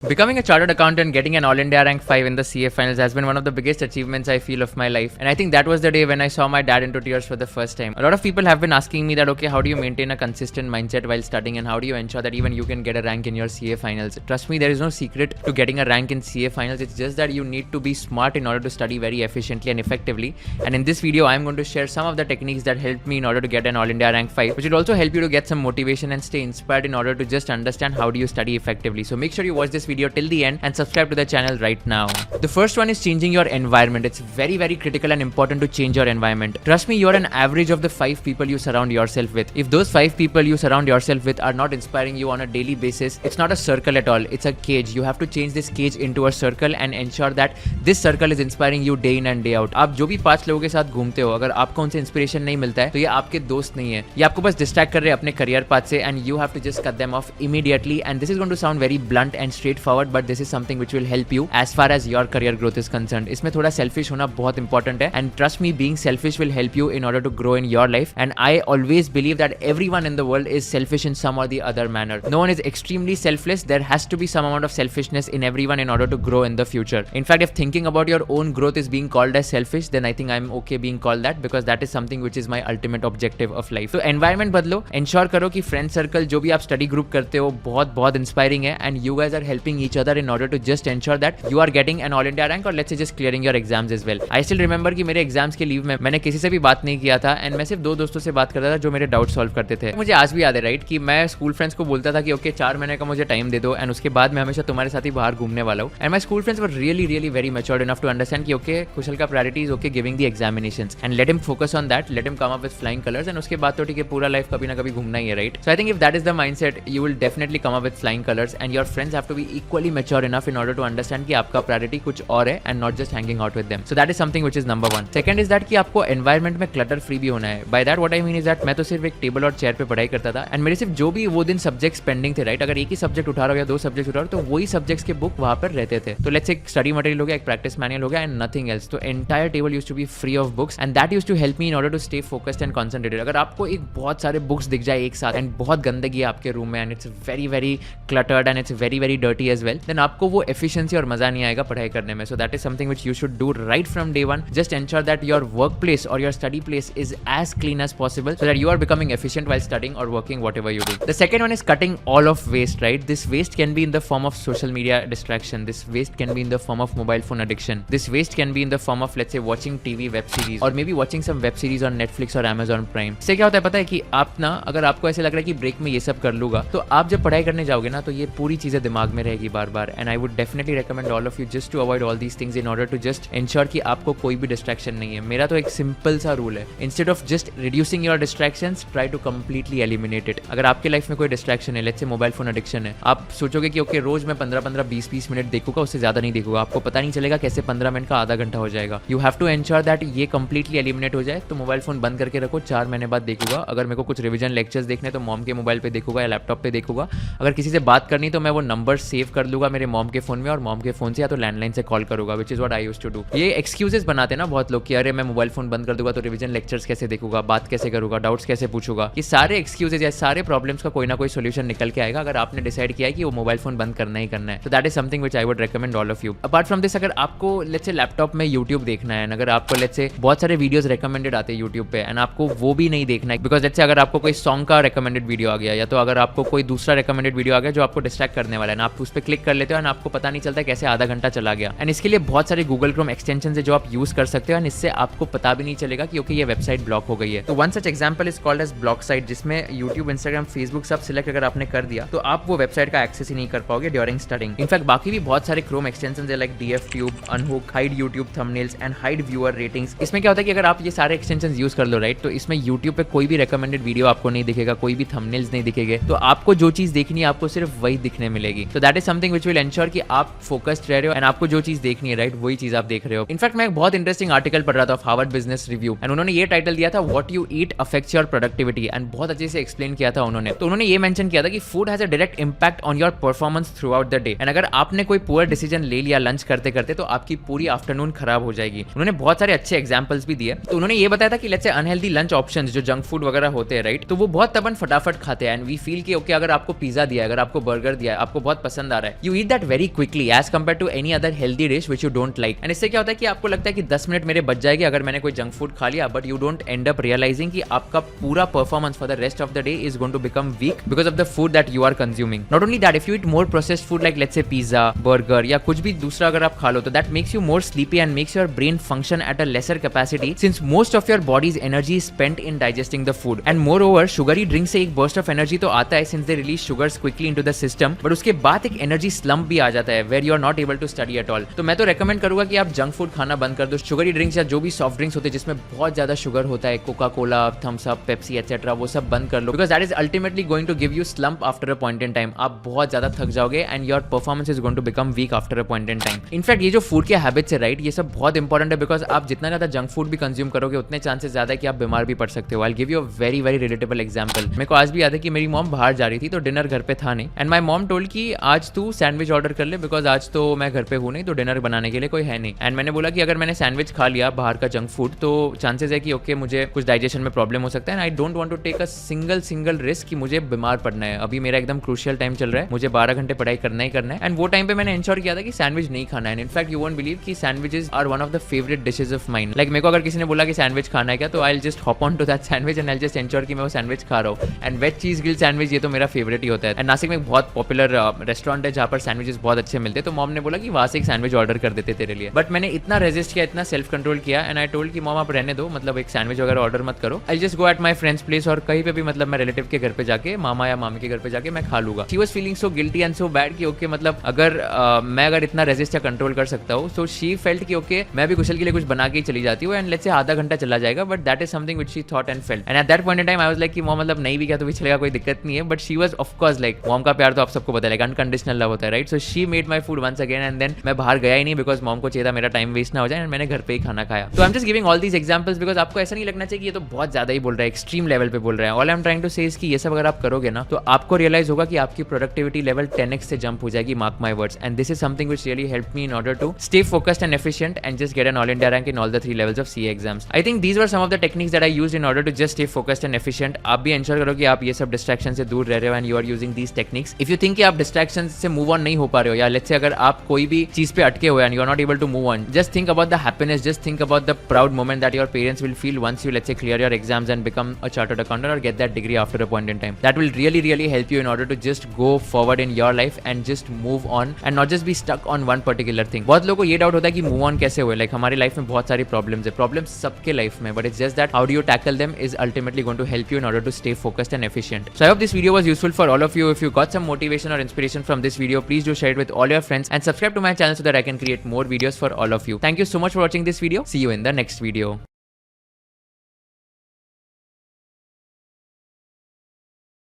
Becoming a chartered accountant, getting an All India rank 5 in the CA finals has been one of the biggest achievements I feel of my life. And I think that was the day when I saw my dad into tears for the first time. A lot of people have been asking me that, okay, how do you maintain a consistent mindset while studying and how do you ensure that even you can get a rank in your CA finals? Trust me, there is no secret to getting a rank in CA finals. It's just that you need to be smart in order to study very efficiently and effectively. And in this video, I'm going to share some of the techniques that helped me in order to get an All India rank 5, which will also help you to get some motivation and stay inspired in order to just understand how do you study effectively. So make sure you watch this video till the end and subscribe to the channel right now. The first one is changing your environment. It's very critical and important to change your environment. Trust me, you're an average of the 5 people you surround yourself with. If those 5 people you surround yourself with are not inspiring you on a daily basis, it's not a circle at all. It's a cage. You have to change this cage into a circle and ensure that this circle is inspiring you day in and day out. आप जो भी 5 लोगों के साथ घूमते हो, अगर आपको उनसे इंस्पिरेशन नहीं मिलता है तो ये आपके दोस्त नहीं है, ये आपको बस डिस्ट्रैक्ट कर रहे हैं अपने करियर पाथ से, and you have to just cut them off immediately. And this is going to sound very blunt and straightforward, but this is something which will help you as far as your career growth is concerned. इसमें थोड़ा selfish होना बहुत important है, and trust me, being selfish will help you in order to grow in your life. And I always believe that everyone in the world is selfish in some or the other manner. No one is extremely selfless. There has to be some amount of selfishness in everyone in order to grow in the future. In fact, if thinking about your own growth is being called as selfish, then I think I'm okay being called that, because that is something which is my ultimate objective of life. So environment बदलो, ensure करो कि friend circle जो भी आप study group करते हो बहुत inspiring है, and you guys are helping each other in order to just ensure that you are getting an All India rank, or let's say just clearing your exams as well. I still remember कि मेरे exams के leave में मैंने किसी से भी बात नहीं किया था, एंड मैं सिर्फ 2 दोस्तों से बात करता था जो मेरे डाउट सॉल्व करते थे. मुझे आज भी याद है राइट कि मैं स्कूल फ्रेंड्स को बोलता था कि ओके 4 महीने का मुझे टाइम दे दो, एंड उसके बाद मैं हमेशा तुम्हारे साथ ही बाहर घूमने वाला हूँ. And my school friends were really very matured enough to understand कि ओके कुशल का priority is okay giving the examinations, and let him focus on that, let him come up with flying colours, and उसके बाद तो ठीक है पूरा life कभी ना कभी घूमना ही है, right. So I think if that is the mindset you will definitely come up with flying colours, and your friends have to be equally mature enough in order to understand कि आपका priority कुछ और है and not just hanging out with them. So that is something which is number 1. Second is that कि आपको environment में clutter free भी होना है. By that what I mean is that मैं तो सिर्फ एक टेबल और चेयर पे पढ़ाई करता था, and मेरे सिर्फ जो भी वो दिन सब्जेक्ट्स पेंडिंग थे, राइट, अगर एक ही सब्जेक्ट उठा रहा हो या 2 सब्जेक्ट उठा रहा हो तो वही सब्जेक्ट्स के बुक वहां पर रहते थे. तो लेट्स एक स्टडी मटेरियल हो गया, एक प्रैक्टिस मैनुअल हो गया, एंड नथिंग एल्स. तो entire table used to be free of books, and that used to help me in order to stay focused and concentrated. अगर आपको एक बहुत सारे बुक्स दिख जाए एक साथ एंड बहुत गंदगी है आपके रूम में, and it's very cluttered and it's very dirty as well, then आपको वो एफिशिएंसी और मजा नहीं आएगा पढ़ाई करने में. So that is something which you should do right from day one. Just ensure that your workplace or your study place is as clean as possible so that you are becoming efficient while studying or working whatever you do. The second one is cutting all of waste, right? This waste can be in the form of social media distraction. This waste can be in the form of mobile phone addiction. This waste can be in the form of, let's say, watching TV web series, or maybe watching some web series on Netflix or Amazon Prime. इससे क्या होता है पता है कि आप ना, अगर आपको ऐसे लग रहा है कि ब्रेक में ये सब कर लूंगा, तो आप जब पढ़ाई करने जाओगे ना तो ये पूरी चीजें दिमाग में रहेगी बार-बार. And I would definitely recommend all of you just to avoid all these things in order to just ensure कि आपको कोई भी डिस्ट्रैक्शन नहीं है. मेरा तो एक सिंपल सा रूल है, instead of just reducing your distractions, try to completely eliminate it. अगर आपके लाइफ में कोई डिस्ट्रैक्शन है, let's say mobile phone addiction है, आप सोचोगे कि ओके रोज मैं 15 20 मिनट देखूंगा, उससे ज्यादा नहीं देखूंगा, आपको पता नहीं चलेगा कैसे 15 मिनट का आधा घंटा हो जाएगा. You have to ensure that ये कंप्लीटली एलिमिनेट हो जाए. तो मोबाइल फोन बंद करके रखो, 4 महीने बाद देखूंगा. अगर मेरे को कुछ रिविजन लेक्चर्स देखने तो मॉम के मोबाइल पे देखूंगा या लैपटॉप पे देखूंगा. अगर किसी से बात करनी तो मैं वो नंबर सेव कर लूंगा मेरे मॉम के फोन में, और मॉम के फोन से या तो लैंडलाइन से कॉल करूंगा, which is what I used to do. ये एक्सक्यूजेस बनाते हैं ना बहुत लोग कि अरे मैं मोबाइल फोन बंद कर दूंगा तो रिवीजन लेक्चर्स कैसे देखूंगा, बात कैसे करूंगा, डाउट्स कैसे पूछूंगा. ये सारे एक्सक्यूजेस या सारे प्रॉब्लम्स का कोई ना कोई सोल्यूशन निकल के आएगा अगर आपने डिसाइड किया है कि वो मोबाइल फोन बंद करना ही करना है. तो that is something which I would recommend all of you. Apart from this, अगर आपको लेट्स से लैपटॉप में यूट्यूब देखना है, अगर आपको लेट्स से बहुत सारे वीडियोस रेकमेंडेड आते हैं यूट्यूब पे, एंड आपको वो भी नहीं देखना है, बिकॉज लेट्स से अगर आपको कोई सॉन्ग का रेकमेंडेड वीडियो आ गया, या तो अगर आपको कोई दूसरा रेकमेंडेड वीडियो आ गया जो आपको डिस्ट्रैक्ट करने वाला है ना, आप उस पर क्लिक कर लेते हो एंड आपको पता नहीं चलता कैसे आधा घंटा चला गया. एंड इसके लिए बहुत सारे गूगल क्रोम एक्सटेंशन है जो आप यूज कर सकते हो, एंड इससे आपको पता भी नहीं चलेगा कि ओके ये वेबसाइट ब्लॉक हो गई है. तो one such example is called as block site, जिसमें यूट्यूब, इंस्टाग्राम, फेसबुक सब सिलेक्ट अगर आपने कर दिया तो आप वो वेबसाइट का एक्सेस ही नहीं कर पाओगे ड्यूरिंग स्टडिंग. इनफैक्ट बाकी भी बहुत सारे क्रोम एक्सटेंशंस है like DFTube, अनहुक, hide YouTube thumbnails and hide viewer ratings. इसमें क्या होता है कि अगर आप ये सारे एक्सटेंशंस यूज कर लो, राइट, तो इसमें यूट्यूब पे कोई भी रेकमेंडेड वीडियो आपको नहीं दिखेगा, कोई भी थंबनेल्स नहीं दिखेंगे. तो आपको जो चीज देखनी है आपको सिर्फ वही दिखने मिलेगी. तो that is something which will ensure कि आप फोकस्ड रह रहे हो एंड आपको जो चीज देखनी है, राइट, वही चीज आप देख रहे हो. इनफैक्ट मैं एक बहुत इंटरेस्टिंग आर्टिकल पढ़ रहा था हार्वर्ड बिजनेस रिव्यू, एंड उन्होंने ये टाइटल दिया था what you eat affects your productivity, and बहुत अच्छे से एक्सप्लेन किया था उन्होंने. तो उन्होंने ये मेंशन किया था कि food has a direct impact on your performance through out the day, and अगर आपने कोई पुअर डिसीजन ले लिया लंच करते करते तो आपकी पूरी आफ्टरनून खराब हो जाएगी. उन्होंने बहुत सारे अच्छे एग्जांपल्स भी दिए. तो उन्होंने ये बताया था कि let's say unhealthy lunch options जो जंक फूड वगैरह होते हैं, राइट, तो वो बहुत तबन फटाफट खाते हैं, एंड वी फील कि ओके अगर आपको पिज्जा दिया है, अगर आपको बर्गर दिया है, आपको बहुत पसंद पसंद आ रहा है, you eat that very quickly as compare to any other healthy dish which you don't like. And इससे क्या होता है कि आपको लगता है कि 10 मिनट मेरे बच जाएंगे अगर मैंने कोई जंक फूड खा लिया, but you don't end up realising कि आपका पूरा performance for the rest of the day is going to become weak because of the food that you are consuming. Not only that, if you eat more processed food like let's say pizza, burger या कुछ भी दूसरा अगर आप खा लो तो that makes you more sleepy and makes your brain function at a lesser capacity since most of your body's energy is spent in digesting the food. And moreover sugary drink से एक burst of energy तो आता है since they release sugars quickly into the system, but उसके बाद एक energy slump भी आ जाता है where you are not able to study at all. तो मैं तो रेकमेंड करूंगा कि आप जंक फूड खाना बंद कर दो। शुगरी ड्रिंक्स या जो भी सॉफ्ट ड्रिंक्स होते हैं जिसमें बहुत ज्यादा शुगर होता है, Coca Cola, Thums Up, Pepsi etcetera, वो सब बंद कर लो because that is ultimately going to give you slump after a point in time. आप बहुत ज्यादा थक जाओगे and your performance is going to become weak after a point in time. In fact ये जो फूड के हैबिट्स है राइट, ये सब बहुत इंपॉर्टेंट है बिकॉज आप जितना ज्यादा जंक फूड भी कंज्यूम करोगे उतने चांसेस ज्यादा है कि आप बीमार भी पड़ सकते हो। I give you a very very relatable example. मेरे को आज भी याद है कि मेरी मॉम बाहर जा रही थी तो डिनर घर पे था नहीं, एंड माय मॉम टोल्ड कि आज तू सैंडविच ऑर्डर कर ले बिकॉज आज तो मैं घर पे हूँ नहीं, तो डिनर बनाने के लिए कोई है नहीं। एंड मैंने बोला कि अगर मैंने सैंडविच खा लिया बाहर का जंक फूड तो चांसेस है कि ओके मुझे कुछ डाइजेशन में प्रॉब्लम हो सकता है and I don't want to take a single risk कि मुझे बीमार पड़ना है। अभी मेरा एकदम क्रूशियल टाइम चल रहा है, मुझे 12 घंटे पढ़ाई करना ही करना है एंड वो टाइम पे मैंने इंश्योर किया था कि सैंडविच नहीं खाना है। इनफैक्ट यू वोंट बिलीव कि sandwiches are one of the favourite dishes of mine. Like मेरे को अगर किसी ने बोला कि सैंडविच खाना है क्या, तो I will just hop on to that sandwich and I will just ensure कि मैं वो सैंडविच खा रहा हूँ। And veg cheese grill sandwich ये तो मेरा फेवरेट ही होता है। एंड नासिक में एक बहुत पॉपुलर रेस्टोरेंट है जहाँ पर सैंडविचेस बहुत अच्छे मिलते हैं, तो मॉम ने बोला कि वहाँ से एक सैंडविच ऑर्डर कर देते तेरे लिए। बट मैंने इतना रेजिस्ट किया, इतना सेल्फ कंट्रोल किया एंड आई टोल्ड कि मॉम आप रहने दो, मतलब एक सैंडविच वगैरह ऑर्डर मत करो, I just go at my friends place और कहीं पे भी, मतलब मैं रिलेटिव के घर पे जाके, मामा या मामी के घर पे जाके मैं खा लूंगा। She was feeling so guilty and so bad कि ओके मतलब अगर मैं अगर इतना रेजिस्ट या कंट्रोल कर सकता हूँ, सो शी फेल्ट कि ओके मैं भी कुशल के लिए कुछ बना के ही चली जाती हूँ एंड लेट्स से आधा घंटा चला जाएगा, but that is something which she thought and felt. And at that point in time I was like कि मॉम मतलब नहीं भी क्या तो भी चलेगा, कोई दिक्कत नहीं है, but she was of course like, mom का प्यार तो आप सबको पता है, लाइक अनकंडीशनल लव होता है right. So she made my food once again and then मैं बाहर गया ही नहीं बिकॉज मॉम को चाहिए था मेरा टाइम वेस्ट ना हो जाए एंड मैंने घर पे ही खाना खाया। तो I am just giving all these examples because आपको ऐसा नहीं लगना चाहिए कि ये तो बहुत ज्यादा ही बोल रहा है, एक्सट्रीम लेवल पे बोल रहा है। All I am trying to say is कि ये सब अगर आप करोगे ना तो आपको रियलाइज होगा कि आपकी प्रोडक्टिविटी लेवल 10x से जंप हो जाएगी, mark my words. And this is something which really helped me in order to stay focused and efficient and just get an all India rank in all the 3 levels of CA exams. I think these were some of the techniques that I used in order to just stay focused and efficient. आप भी ensure करो कि आप ये सब distraction से दूर रह रहे हो and you are using these techniques. If you think कि आप डिस्ट्रैक्शन से मूव ऑन नहीं हो पा रहे हो, या लेट्स से अगर आप कोई भी चीज पे अटके हो and you are not able to move on, just think about the happiness, just think about the proud moment that your parents will feel once you let's say clear your exams and become a chartered accountant or get that degree after a point in time. That will really help you in order to just go forward in your life and just move on and not just be stuck on one particular thing. बहुत लोगों को ये doubt होता है कि move on कैसे हुए, like हमारी लाइफ में बहुत सारी प्रॉब्लम्स है, प्रॉब्लम्स सबके लाइफ में, but it's just that how do you tackle them is ultimately going to help you in order to stay focused and efficient. So I hope this video was useful for all of you. If you got some motivation or inspiration from this video, please do share it with all your friends and subscribe to my channel so that I can create more videos for all of you. Thank you so much for watching this video. See you in the next video.